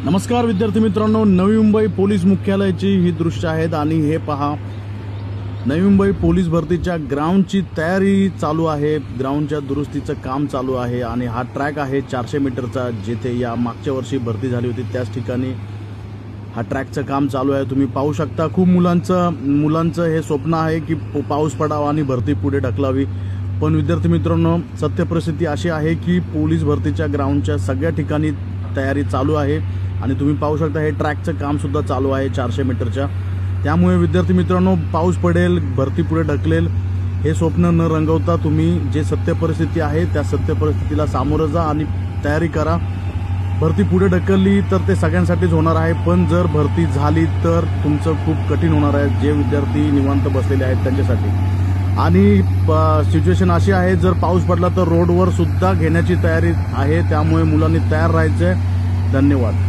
नमस्कार विद्यार्थी मित्रांनो, नवी मुंबई पोलीस मुख्यालयाची ही दृश्य आहेत आणि हे पहा, नवी मुंबई पोलीस भरतीच्या ग्राउंडची तयारी चालू आहे। ग्राउंडच्या दुरुस्तीचं काम चालू आहे आणि हा ट्रॅक आहे 400 मीटरचा, जिथे या मागच्या वर्षी भरती झाली होती त्याच ठिकाणी हा ट्रॅकचं काम चालू आहे। तुम्ही पाहू शकता, खूप मुलांचं हे स्वप्न आहे की पाऊस पडावा आणि भरती पुढे ढकलावी। पण विद्यार्थी मित्रांनो, सत्य परिस्थिती अशी आहे की पोलीस भरतीच्या ग्राउंडच्या सगळ्या ठिकाणी तयारी चालू आहे आणि तुम्ही पाहू शकता हे ट्रॅकचं काम सुद्धा चालू आहे 400 मीटरच्या। त्यामुळे विद्यार्थी मित्रांनो, पाऊस पडेल, भरती पुढे ढकलेल हे स्वप्न न रंगवता तुम्ही जे सत्य परिस्थिती आहे त्या सत्य परिस्थितीला सामोरं जा आणि तयारी करा। भरती पुढे ढकलली तर ते सगळ्यांसाठीच होणार आहे, पण जर भरती झाली तर तुमचं खूप कठीण होणार आहे, जे विद्यार्थी निवांत बसलेले आहेत त्यांच्यासाठी। आणि सिच्युएशन अशी आहे, जर पाऊस पडला तर रोडवर सुद्धा घेण्याची तयारी आहे, त्यामुळे मुलांनी तयार राहायचं आहे। धन्यवाद।